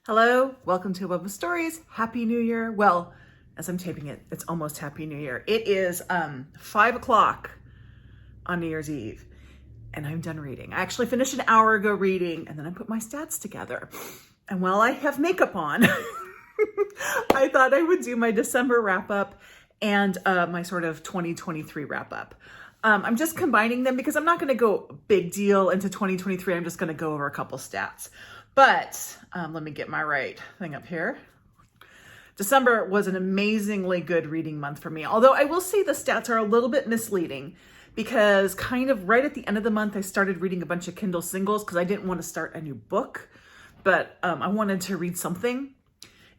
Hello, welcome to Web of Stories. Happy New Year. Well, as I'm taping it, it's almost Happy New Year. It is 5 o'clock on New Year's Eve, and I'm done reading. I actually finished an hour ago reading, and then I put my stats together. And while I have makeup on, I thought I would do my December wrap up and my sort of 2023 wrap up. I'm just combining them because I'm not going to go big deal into 2023. I'm just going to go over a couple stats. But let me get my right thing up here. December was an amazingly good reading month for me. Although I will say the stats are a little bit misleading because kind of right at the end of the month, I started reading a bunch of Kindle singles because I didn't want to start a new book, but I wanted to read something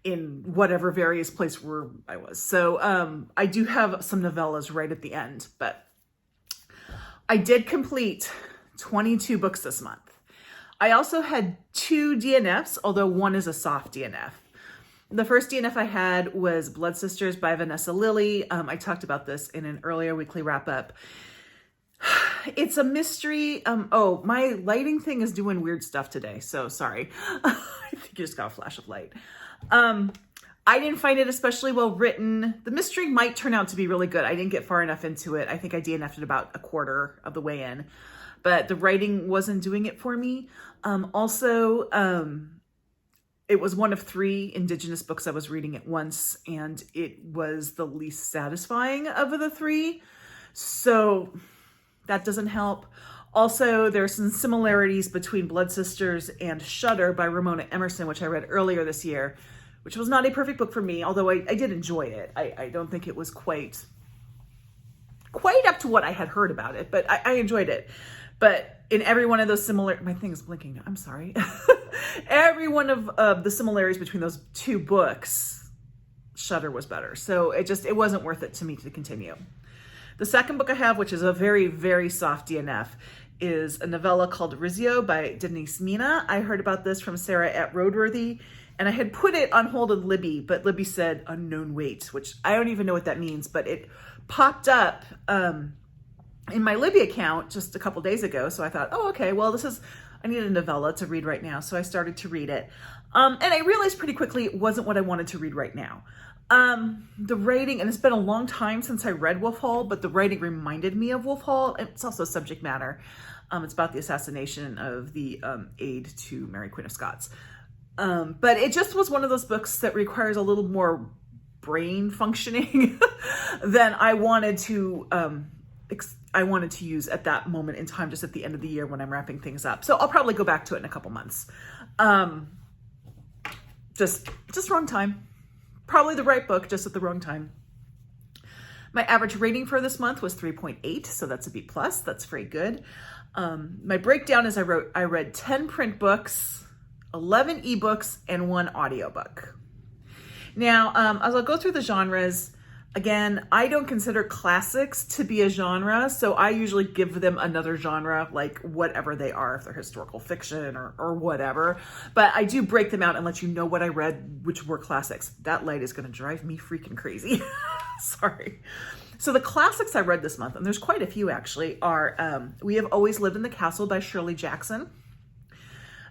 in whatever various place where I was. So I do have some novellas right at the end, but I did complete 22 books this month. I also had 2 DNFs, although one is a soft DNF. The first DNF I had was Blood Sisters by Vanessa Lillie. I talked about this in an earlier weekly wrap up. It's a mystery. Oh, my lighting thing is doing weird stuff today, so sorry. I think you just got a flash of light. I didn't find it especially well written. The mystery might turn out to be really good. I didn't get far enough into it. I think I DNF'd it about a quarter of the way in. But the writing wasn't doing it for me. It was one of 3 Indigenous books I was reading at once, and it was the least satisfying of the 3. So that doesn't help. Also, there's some similarities between Blood Sisters and Shudder by Ramona Emerson, which I read earlier this year, which was not a perfect book for me, although I did enjoy it. I don't think it was quite up to what I had heard about it, but I enjoyed it. But in every one of those my thing is blinking. I'm sorry. Every one of the similarities between those 2 books, Shudder was better. So it wasn't worth it to me to continue. The second book I have, which is a very, very soft DNF, is a novella called Rizzio by Denise Mina. I heard about this from Sarah at Roadworthy, and I had put it on hold with Libby, but Libby said unknown wait, which I don't even know what that means, but it popped up in my Libby account just a couple days ago. So I thought, oh, okay, well, I need a novella to read right now. So I started to read it. And I realized pretty quickly it wasn't what I wanted to read right now. The writing, and it's been a long time since I read Wolf Hall, but the writing reminded me of Wolf Hall. And it's also subject matter. It's about the assassination of the aide to Mary Queen of Scots. But it just was one of those books that requires a little more brain functioning than I wanted to use at that moment in time, just at the end of the year when I'm wrapping things up. So I'll probably go back to it in a couple months. Just wrong time. Probably the right book, just at the wrong time. My average rating for this month was 3.8, so that's a B+. That's very good. My breakdown is I read 10 print books, 11 ebooks, and 1 audiobook. Now, as I'll go through the genres, again, I don't consider classics to be a genre, so I usually give them another genre, like whatever they are, if they're historical fiction or whatever. But I do break them out and let you know what I read, which were classics. That light is going to drive me freaking crazy. Sorry. So the classics I read this month, and there's quite a few actually, are We Have Always Lived in the Castle by Shirley Jackson,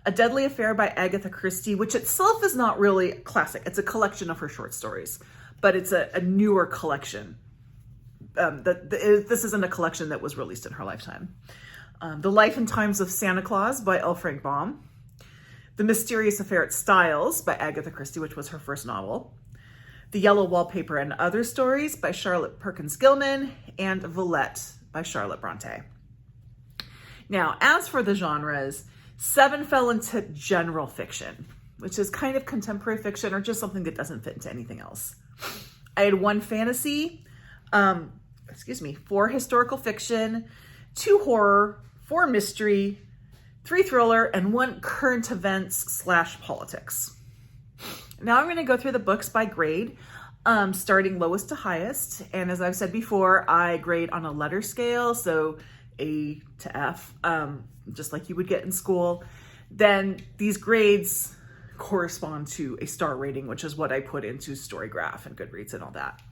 A Deadly Affair by Agatha Christie, which itself is not really classic. It's a collection of her short stories, but it's a newer collection. This isn't a collection that was released in her lifetime. The Life and Times of Santa Claus by L. Frank Baum. The Mysterious Affair at Styles by Agatha Christie, which was her first novel. The Yellow Wallpaper and Other Stories by Charlotte Perkins Gilman, and Villette by Charlotte Brontë. Now, as for the genres, 7 fell into general fiction, which is kind of contemporary fiction or just something that doesn't fit into anything else. I had 1 fantasy, 4 historical fiction, 2 horror, 4 mystery, 3 thriller, and 1 current events / politics. Now I'm going to go through the books by grade, starting lowest to highest. And as I've said before, I grade on a letter scale, so A to F, just like you would get in school. Then these grades correspond to a star rating, which is what I put into Storygraph and Goodreads and all that.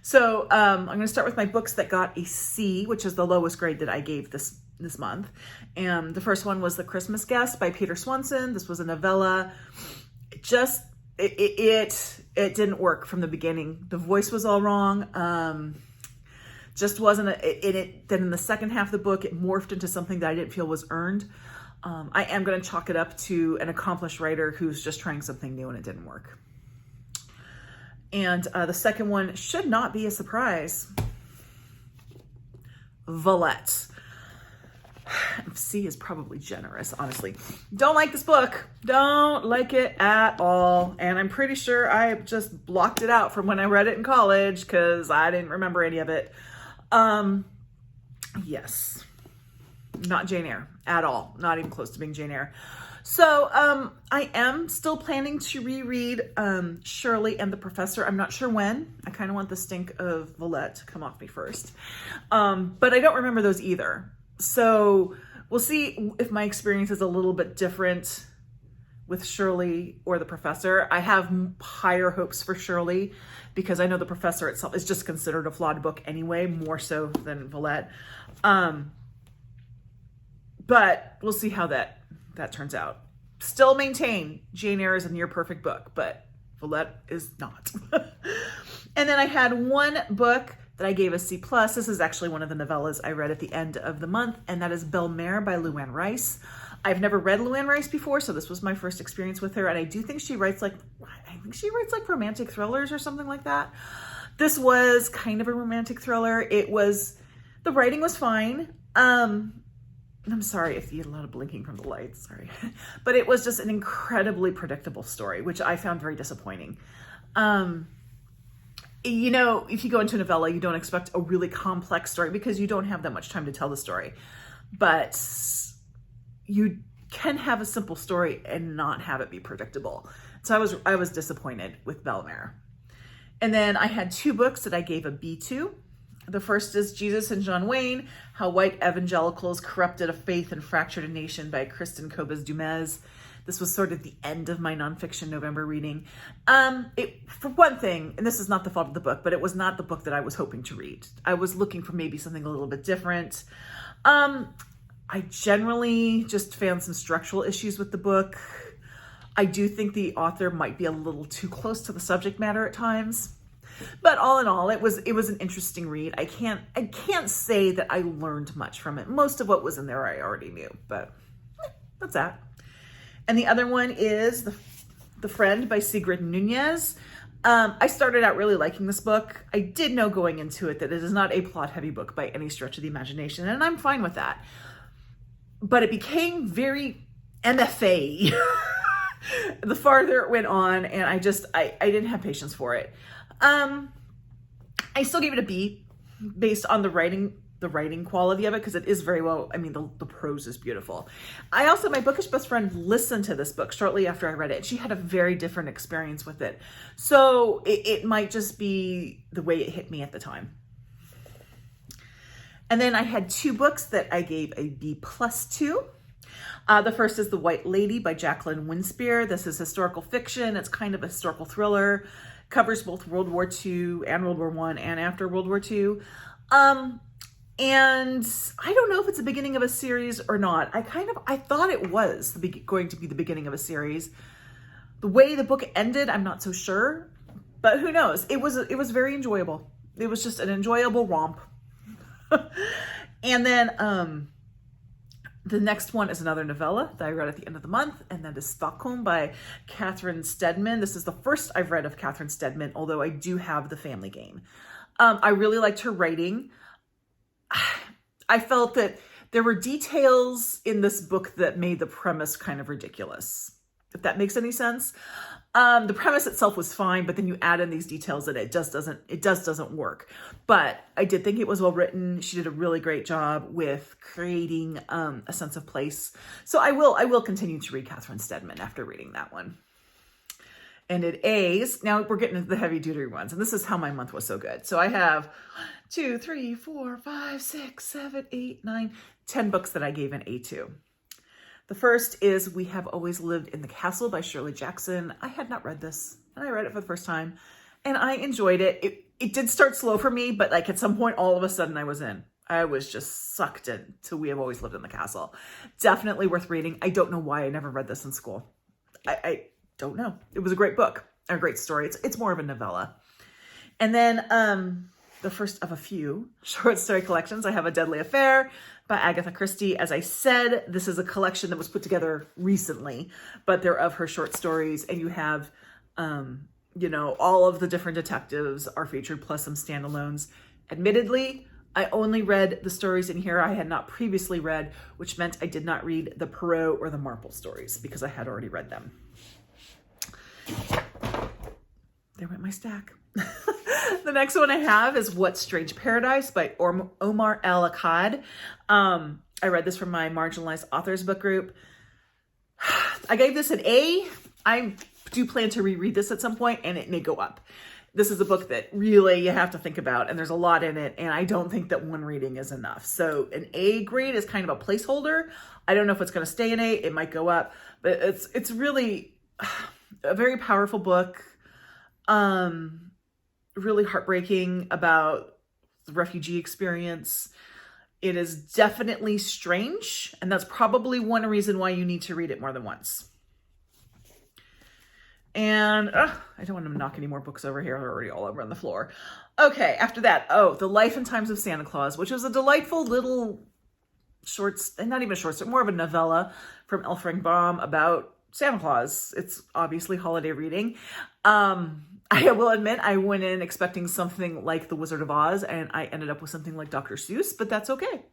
So I'm going to start with my books that got a C, which is the lowest grade that I gave this month. And the first one was The Christmas Guest by Peter Swanson. This was a novella. it didn't work from the beginning. The voice was all wrong. Just wasn't then in the second half of the book, it morphed into something that I didn't feel was earned. I am going to chalk it up to an accomplished writer who's just trying something new and it didn't work. And the second one should not be a surprise. Villette. C is probably generous, honestly. Don't like this book. Don't like it at all. And I'm pretty sure I just blocked it out from when I read it in college because I didn't remember any of it. Yes. Not Jane Eyre at all. Not even close to being Jane Eyre. So I am still planning to reread Shirley and the Professor. I'm not sure when. I kind of want the stink of Villette to come off me first. But I don't remember those either. So we'll see if my experience is a little bit different with Shirley or the Professor. I have higher hopes for Shirley because I know the Professor itself is just considered a flawed book anyway, more so than Villette. But we'll see how that turns out. Still maintain Jane Eyre is a near perfect book, but Villette is not. And then I had one book that I gave a C+. This is actually one of the novellas I read at the end of the month, and that is Belle by Luann Rice. I've never read Luann Rice before, so this was my first experience with her, and I do think she writes like romantic thrillers or something like that. This was kind of a romantic thriller. The writing was fine. I'm sorry if you had a lot of blinking from the lights, sorry. But it was just an incredibly predictable story, which I found very disappointing. You know, if you go into a novella, you don't expect a really complex story because you don't have that much time to tell the story. But you can have a simple story and not have it be predictable. So I was disappointed with Belle. And then I had two books that I gave a B to. The first is Jesus and John Wayne, How White Evangelicals Corrupted a Faith and Fractured a Nation by Kristin Kobes-Dumez. This was sort of the end of my nonfiction November reading. For one thing, and this is not the fault of the book, but it was not the book that I was hoping to read. I was looking for maybe something a little bit different. I generally just found some structural issues with the book. I do think the author might be a little too close to the subject matter at times. But all in all, it was an interesting read. I can't say that I learned much from it. Most of what was in there I already knew, but that's that. And the other one is The Friend by Sigrid and Nunez. I started out really liking this book. I did know going into it that it is not a plot-heavy book by any stretch of the imagination, and I'm fine with that. But it became very MFA the farther it went on, and I didn't have patience for it. I still gave it a B based on the writing quality of it, because it is very well, I mean, the prose is beautiful. I also, my bookish best friend listened to this book shortly after I read it. She had a very different experience with it. So it might just be the way it hit me at the time. And then I had two books that I gave a B+ to. The first is The White Lady by Jacqueline Winspear. This is historical fiction. It's kind of a historical thriller. Covers both World War II and World War I and after World War II. And I don't know if it's the beginning of a series or not. I thought it was going to be the beginning of a series. The way the book ended, I'm not so sure, but who knows? It was very enjoyable. It was just an enjoyable romp. And then the next one is another novella that I read at the end of the month, and that is Stockholm by Catherine Steadman. This is the first I've read of Catherine Steadman, although I do have The Family Game. I really liked her writing. I felt that there were details in this book that made the premise kind of ridiculous, if that makes any sense. The premise itself was fine, but then you add in these details and it just doesn't work. But I did think it was well written. She did a really great job with creating a sense of place. So I will continue to read Catherine Steadman after reading that one. And it A's. Now we're getting into the heavy duty ones, and this is how my month was so good. So I have 2, 3, 4, 5, 6, 7, 8, 9, 10 books that I gave an A to. The first is We Have Always Lived in the Castle by Shirley Jackson. I had not read this, and I read it for the first time, and I enjoyed it. It did start slow for me, but like at some point, all of a sudden I was in. I was just sucked in to We Have Always Lived in the Castle. Definitely worth reading. I don't know why I never read this in school. don't know. It was a great book, a great story. It's more of a novella. And then the first of a few short story collections, I have A Deadly Affair by Agatha Christie. As I said, this is a collection that was put together recently, but they're of her short stories, and you have, you know, all of the different detectives are featured, plus some standalones. Admittedly, I only read the stories in here I had not previously read, which meant I did not read the Perot or the Marple stories because I had already read them. There went my stack. The next one I have is What Strange Paradise by Omar El Akkad. I read this from my Marginalized Authors book group. I gave this an A. I do plan to reread this at some point, and it may go up. This is a book that really you have to think about, and there's a lot in it, and I don't think that one reading is enough. So an A grade is kind of a placeholder. I don't know if it's going to stay an A. It might go up, but it's really a very powerful book. Really heartbreaking about the refugee experience. It is definitely strange, and that's probably one reason why you need to read it more than once. And I don't want to knock any more books over here. They're already all over on the floor. Okay, after that, The Life and Times of Santa Claus, which was a delightful little not even short story, more of a novella from Baum about Santa Claus. It's obviously holiday reading. I will admit I went in expecting something like The Wizard of Oz, and I ended up with something like Dr. Seuss, but that's okay.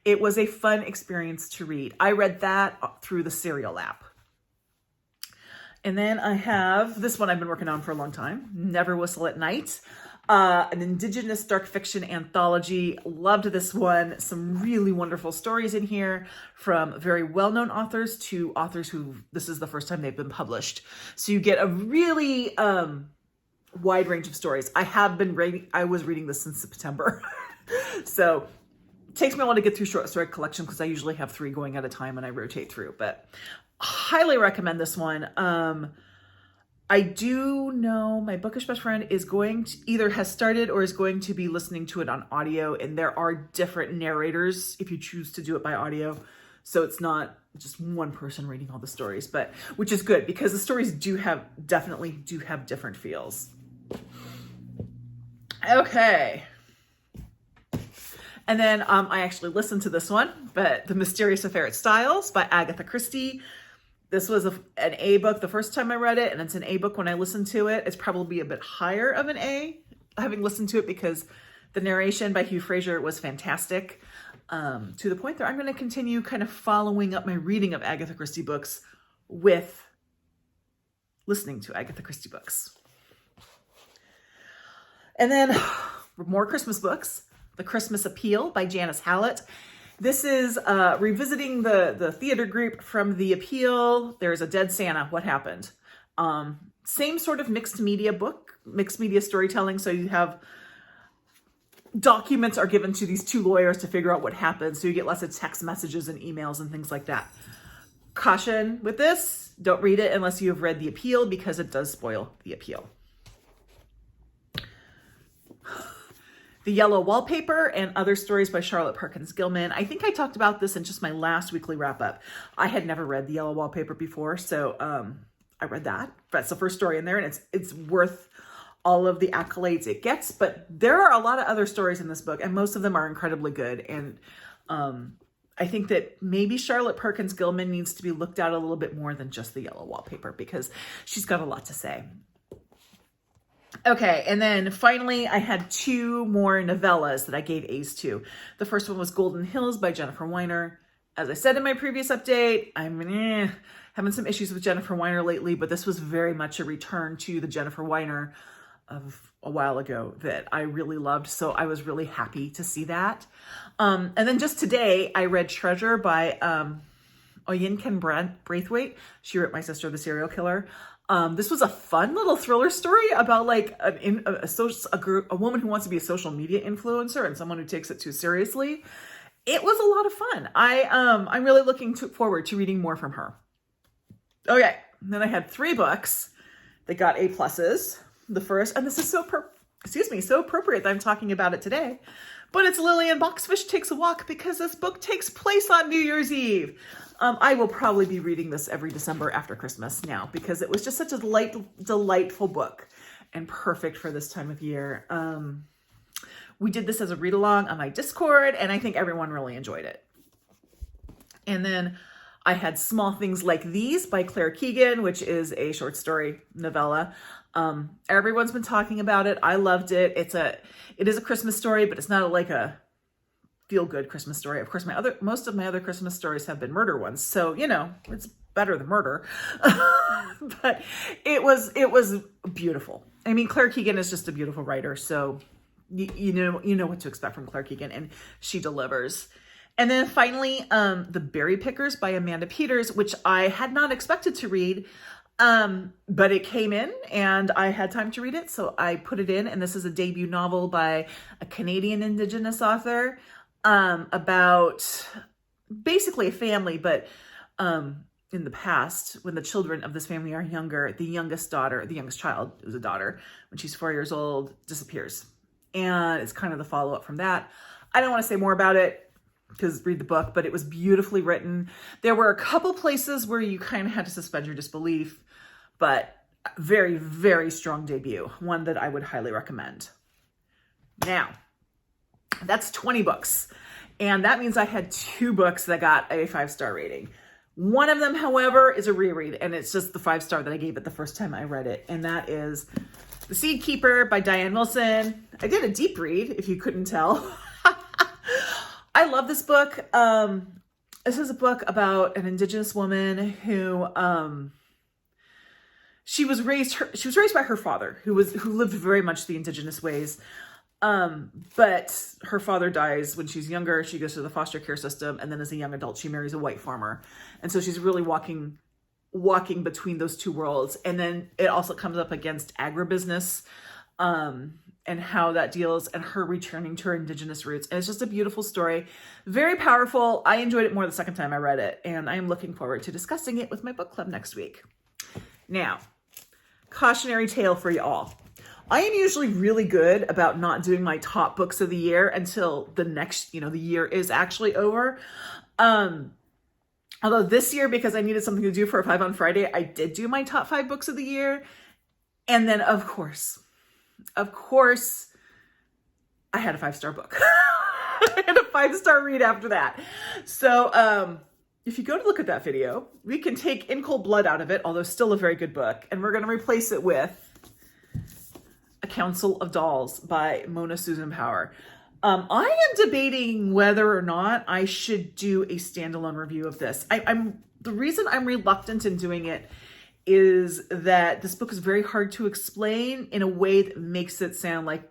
It was a fun experience to read. I read that through the Serial app. And then I have this one I've been working on for a long time, Never Whistle at Night, an Indigenous dark fiction anthology. Loved this one. Some really wonderful stories in here from very well-known authors to authors who this is the first time they've been published. So you get a really wide range of stories. I was reading this since September. So it takes me a while to get through short story collection because I usually have 3 going at a time and I rotate through, but highly recommend this one. I do know my bookish best friend is going to either has started or is going to be listening to it on audio, and there are different narrators if you choose to do it by audio. So it's not just one person reading all the stories, but which is good because the stories definitely do have different feels. Okay. And then I actually listened to this one, but The Mysterious Affair at Styles by Agatha Christie. This was an A book the first time I read it, and it's an A book when I listened to it. It's probably a bit higher of an A, having listened to it, because the narration by Hugh Fraser was fantastic, to the point that I'm going to continue kind of following up my reading of Agatha Christie books with listening to Agatha Christie books. And then more Christmas books. The Christmas Appeal by Janice Hallett. This is revisiting the theater group from The Appeal. There's a dead Santa. What happened? Same sort of mixed media book, mixed media storytelling. So you have documents are given to these 2 lawyers to figure out what happened. So you get lots of text messages and emails and things like that. Caution with this, don't read it unless you have read The Appeal, because it does spoil The Appeal. The Yellow Wallpaper and Other Stories by Charlotte Perkins Gilman. I think I talked about this in just my last weekly wrap up. I had never read The Yellow Wallpaper before, so I read that. That's the first story in there, and it's worth all of the accolades it gets. But there are a lot of other stories in this book, and most of them are incredibly good. And I think that maybe Charlotte Perkins Gilman needs to be looked at a little bit more than just The Yellow Wallpaper, because she's got a lot to say. Okay, and then finally, I had 2 more novellas that I gave A's to. The first one was Golden Hills by Jennifer Weiner. As I said in my previous update, I'm having some issues with Jennifer Weiner lately, but this was very much a return to the Jennifer Weiner of a while ago that I really loved, so I was really happy to see that. And then just today, I read Treasure by Oyinkan Braithwaite. She wrote My Sister the Serial Killer. This was a fun little thriller story about like a woman who wants to be a social media influencer and someone who takes it too seriously. It was a lot of fun. I'm really looking forward to reading more from her. Okay, and then I had 3 books that got A+. The first, and this is so excuse me, so appropriate that I'm talking about it today. But it's Lillie and Boxfish Takes a Walk, because this book takes place on New Year's Eve. I will probably be reading this every December after Christmas now, because it was just such a delightful book and perfect for this time of year. We did this as a read along on my Discord, and I think everyone really enjoyed it. And then I had Small Things Like These by Claire Keegan, which is a short story novella. Everyone's been talking about it. I loved it. It is a Christmas story, but it's not like a feel-good Christmas story. Of course, most of my other Christmas stories have been murder ones, so it's better than murder. But it was beautiful. I mean, Claire Keegan is just a beautiful writer, so you know what to expect from Claire Keegan, and she delivers. And then finally, The Berry Pickers by Amanda Peters, which I had not expected to read, but it came in and I had time to read it, so I put it in. And this is a debut novel by a Canadian Indigenous author about basically a family, but in the past, when the children of this family are younger, the youngest child, who's a daughter, when she's 4 years old, disappears. And it's kind of the follow-up from that. I don't want to say more about it, because read the book, but it was beautifully written. There were a couple places where you kind of had to suspend your disbelief, but very, very strong debut. One that I would highly recommend. Now, that's 20 books. And that means I had 2 books that got a 5-star rating. One of them, however, is a reread, and it's just the 5-star that I gave it the first time I read it. And that is The Seed Keeper by Diane Wilson. I did a deep read, if you couldn't tell. I love this book. This is a book about an Indigenous woman who she was raised by her father, who lived very much the Indigenous ways. But her father dies when she's younger. She goes through the foster care system, and then as a young adult, she marries a white farmer, and so she's really walking between those two worlds. And then it also comes up against agribusiness. And how that deals, and her returning to her Indigenous roots. And it's just a beautiful story. Very powerful. I enjoyed it more the second time I read it, and I am looking forward to discussing it with my book club next week. Now, cautionary tale for y'all. I am usually really good about not doing my top books of the year until the next, the year is actually over. Although this year, because I needed something to do for a 5 on Friday, I did do my top 5 books of the year. And then, of course, I had a 5-star book. I had a 5-star read after that. So if you go to look at that video, we can take In Cold Blood out of it, although still a very good book, and we're going to replace it with A Council of Dolls by Mona Susan Power. I am debating whether or not I should do a standalone review of this. The reason I'm reluctant in doing it is that this book is very hard to explain in a way that makes it sound like,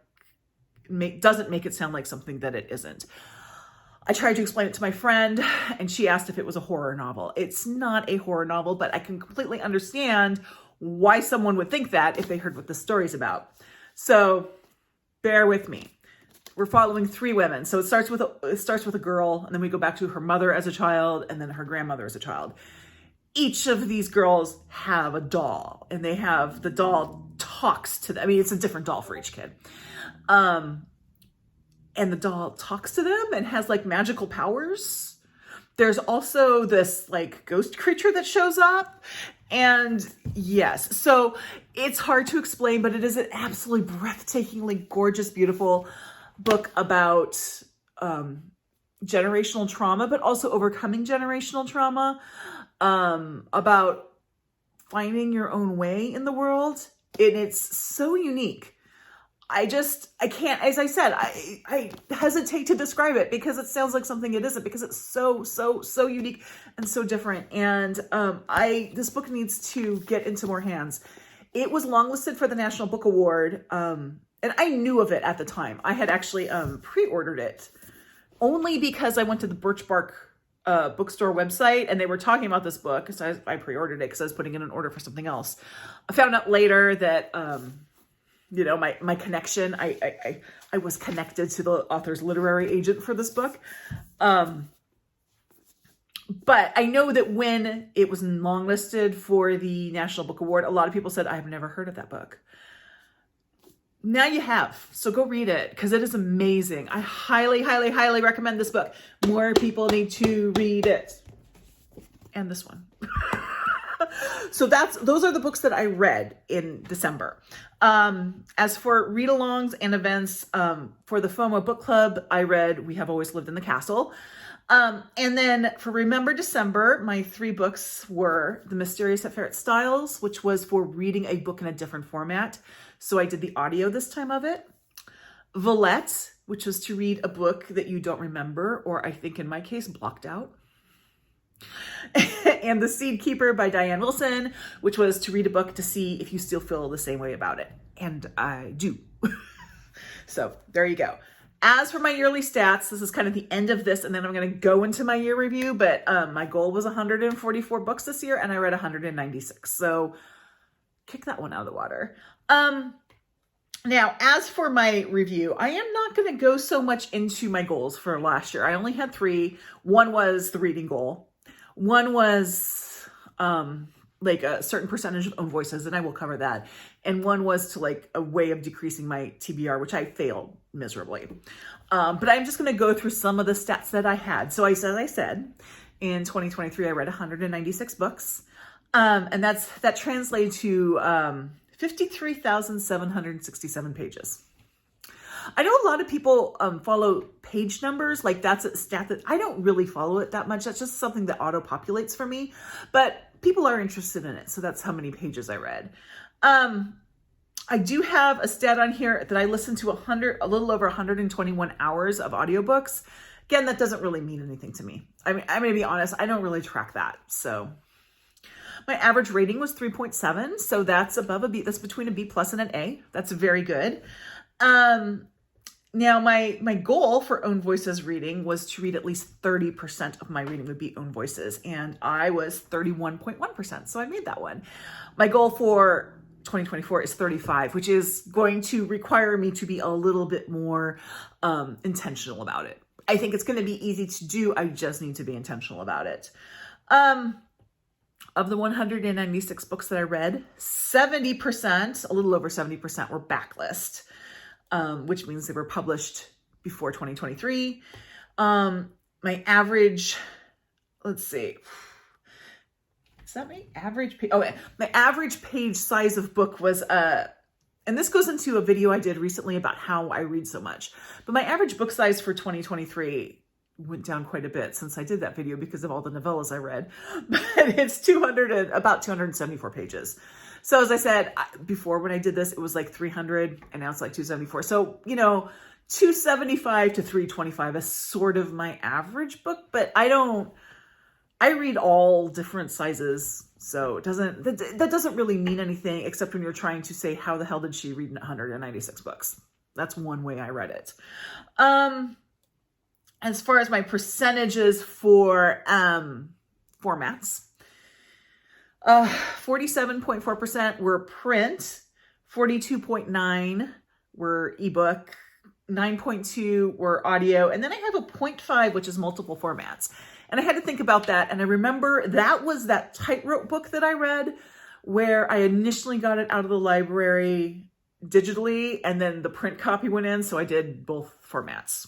doesn't make it sound like something that it isn't. I tried to explain it to my friend, and she asked if it was a horror novel. It's not a horror novel, but I can completely understand why someone would think that if they heard what the story's about. So bear with me. We're following 3 women. So it starts with a girl, and then we go back to her mother as a child, and then her grandmother as a child. Each of these girls have a doll, and the doll talks to them. I mean, it's a different doll for each kid. And the doll talks to them and has like magical powers. There's also this like ghost creature that shows up. And yes, so it's hard to explain, but it is an absolutely breathtakingly gorgeous, beautiful book about generational trauma, but also overcoming generational trauma. About finding your own way in the world. And it's so unique. I can't, as I said, I hesitate to describe it because it sounds like something it isn't, because it's so unique and so different. And this book needs to get into more hands. It was longlisted for the National Book Award, and I knew of it at the time. I had actually pre-ordered it only because I went to the Birch Bark bookstore website, and they were talking about this book, so I pre-ordered it because I was putting in an order for something else. I found out later that my connection, I was connected to the author's literary agent for this book. But I know that when it was longlisted for the National Book Award, a lot of people said, I've never heard of that book. now you have, so go read it because it is amazing. I highly, highly, highly recommend this book. More people need to read it. And this one. So those are the books that I read in December. As for read-alongs and events, for the FOMO book club, I read We Have Always Lived in the Castle. And then for Remember December, my 3 books were The Mysterious at Ferret Styles, which was for reading a book in a different format. So I did the audio this time of it. Villette, which was to read a book that you don't remember, or I think in my case, blocked out. And The Seed Keeper by Diane Wilson, which was to read a book to see if you still feel the same way about it. And I do. So there you go. As for my yearly stats, this is kind of the end of this, and then I'm going to go into my year review, but my goal was 144 books this year, and I read 196. So kick that one out of the water. Now, as for my review, I am not going to go so much into my goals for last year. I only had 3. One was the reading goal. One was like a certain percentage of own voices, and I will cover that. And one was to like a way of decreasing my TBR, which I failed miserably. But I'm just going to go through some of the stats that I had. So as I said, in 2023, I read 196 books. And that translated to 53,767 pages. I know a lot of people follow page numbers, like that's a stat that I don't really follow it that much. That's just something that auto-populates for me, but people are interested in it. So that's how many pages I read. I do have a stat on here that I listened to a little over 121 hours of audiobooks. Again, that doesn't really mean anything to me. I mean, I'm going to be honest, I don't really track that. So my average rating was 3.7. So that's above a B. That's between a B plus and an A. That's very good. Now my goal for Own Voices reading was to read at least 30% of my reading would be Own Voices. And I was 31.1%. So I made that one. My goal for 2024 is 35, which is going to require me to be a little bit more intentional about it. I think it's going to be easy to do. I just need to be intentional about it. Of the 196 books that I read, 70%, a little over 70% were backlist, which means they were published before 2023. My average, let's see, is that my average page? Oh, my average page size of book was, and this goes into a video I did recently about how I read so much, but my average book size for 2023 went down quite a bit since I did that video because of all the novellas I read, but it's about 274 pages. So as I said before, when I did this, it was like 300 and now it's like 274. So, 275 to 325 is sort of my average book, but I read all different sizes. So that doesn't really mean anything except when you're trying to say, how the hell did she read 196 books? That's one way I read it. As far as my percentages for formats, 47.4% were print, 42.9% were ebook, 9.2% were audio, and then I have a 0.5, which is multiple formats. And I had to think about that, and I remember that was that tightrope book that I read where I initially got it out of the library digitally, and then the print copy went in, so I did both formats.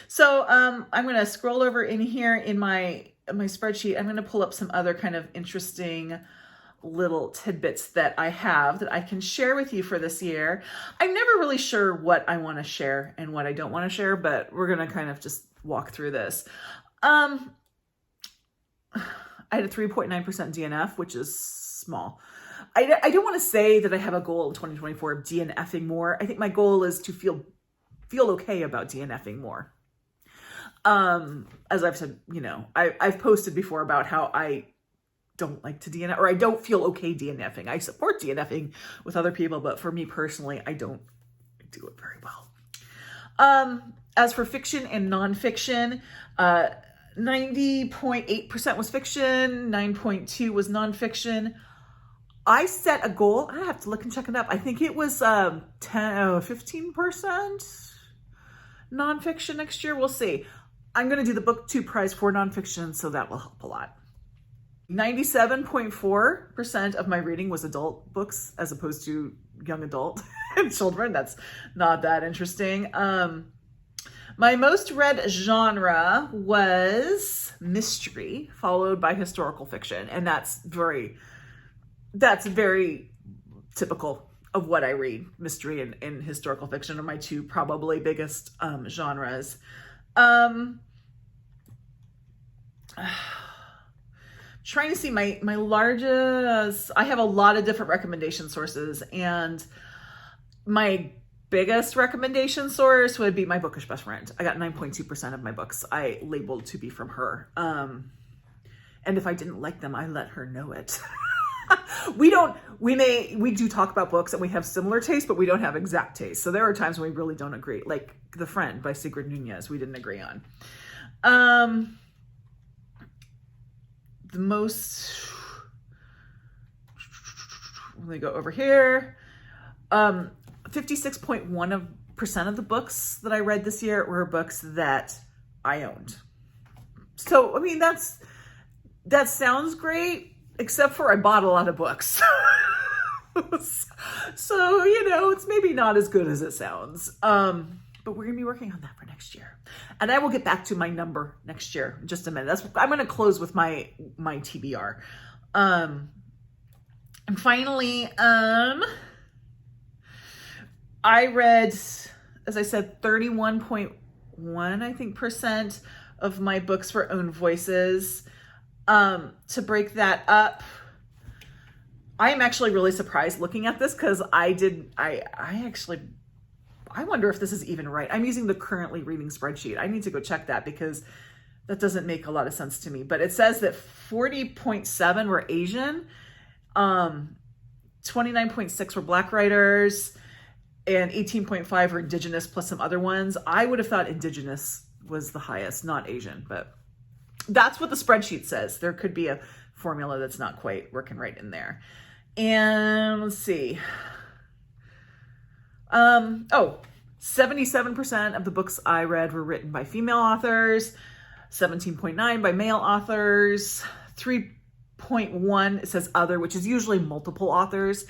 So I'm going to scroll over in here in my spreadsheet. I'm going to pull up some other kind of interesting little tidbits that I have that I can share with you for this year. I'm never really sure what I want to share and what I don't want to share, but we're going to kind of just walk through this. I had a 3.9% DNF, which is small. I don't want to say that I have a goal in 2024 of DNFing more. I think my goal is to feel okay about DNFing more. As I've said, I've posted before about how I don't like to DNF, or I don't feel okay DNFing. I support DNFing with other people, but for me personally, I don't do it very well. As for fiction and nonfiction, 90.8% was fiction, 9.2% was nonfiction. I set a goal. I have to look and check it up. I think it was 15% nonfiction next year. We'll see. I'm going to do the BookTube prize for nonfiction, so that will help a lot. 97.4% of my reading was adult books as opposed to young adult. children. That's not that interesting. My most read genre was mystery, followed by historical fiction. And that's very typical of what I read. Mystery and historical fiction are my two probably biggest genres. Trying to see my largest, I have a lot of different recommendation sources, and my biggest recommendation source would be my bookish best friend. I got 9.2% of my books I labeled to be from her. And if I didn't like them, I let her know it. We do talk about books and we have similar tastes, but we don't have exact tastes. So there are times when we really don't agree. Like The Friend by Sigrid Nunez, we didn't agree on. The most, let me go over here. 56.1% of the books that I read this year were books that I owned. So, I mean, that sounds great, except for I bought a lot of books. So, you know, it's maybe not as good as it sounds. But we're going to be working on that for next year. And I will get back to my number next year in just a minute. I'm going to close with my TBR. And finally, I read, as I said, 31.1, I think, percent of my books were own voices. To break that up, I am actually really surprised looking at this because I wonder if this is even right. I'm using the currently reading spreadsheet. I need to go check that because that doesn't make a lot of sense to me. But it says that 40.7 were Asian, 29.6 were Black writers, and 18.5 were Indigenous plus some other ones. I would have thought Indigenous was the highest, not Asian, but that's what the spreadsheet says. There could be a formula that's not quite working right in there. And let's see. 77% of the books I read were written by female authors, 17.9 by male authors, 3.1 it says other, which is usually multiple authors,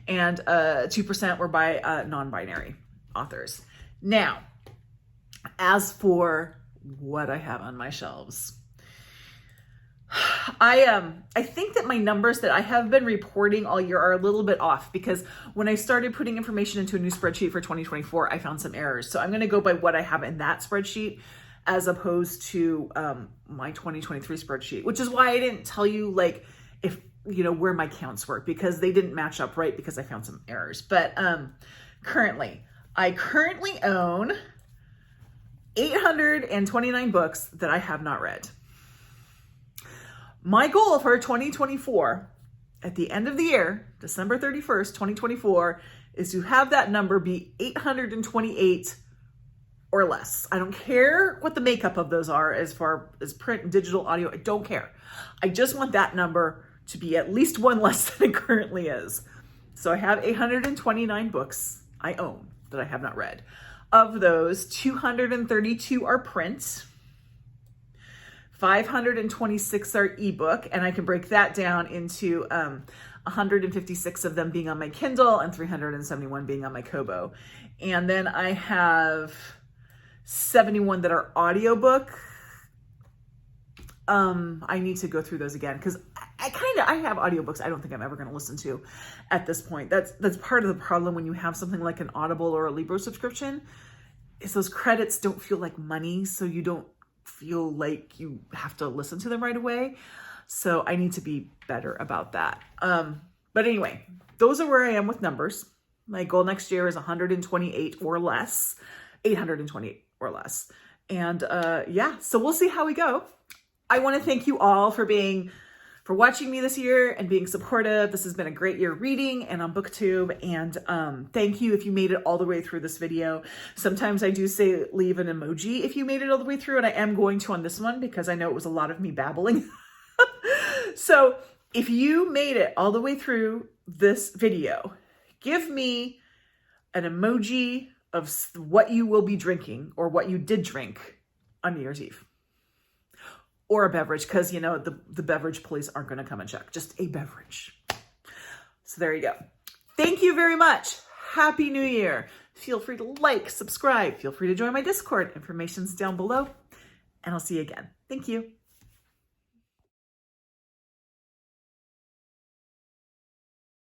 and 2% were by non-binary authors. Now, as for what I have on my shelves, I think that my numbers that I have been reporting all year are a little bit off because when I started putting information into a new spreadsheet for 2024, I found some errors. So I'm going to go by what I have in that spreadsheet as opposed to my 2023 spreadsheet, which is why I didn't tell you like if, you know, where my counts were because they didn't match up right because I found some errors. But I currently own 829 books that I have not read. My goal for 2024, at the end of the year, December 31st, 2024, is to have that number be 828 or less. I don't care what the makeup of those are as far as print and digital audio. I don't care. I just want that number to be at least one less than it currently is. So I have 829 books I own that I have not read. Of those, 232 are print. 526 are ebook, and I can break that down into 156 of them being on my Kindle and 371 being on my Kobo. And then I have 71 that are audiobook. I need to go through those again because I have audiobooks I don't think I'm ever going to listen to at this point. That's part of the problem when you have something like an Audible or a Libro subscription is those credits don't feel like money, so you don't feel like you have to listen to them right away. So I need to be better about that. But anyway, those are where I am with numbers. My goal next year is 128 or less, 828 or less. And yeah, so we'll see how we go. I want to thank you all for watching me this year and being supportive. This has been a great year reading and on BookTube. And thank you if you made it all the way through this video. Sometimes I do say leave an emoji if you made it all the way through, and I am going to on this one because I know it was a lot of me babbling. So if you made it all the way through this video, give me an emoji of what you will be drinking or what you did drink on New Year's Eve. Or a beverage, because, you know, the beverage police aren't going to come and check. Just a beverage. So there you go. Thank you very much. Happy New Year. Feel free to like, subscribe. Feel free to join my Discord. Information's down below. And I'll see you again. Thank you.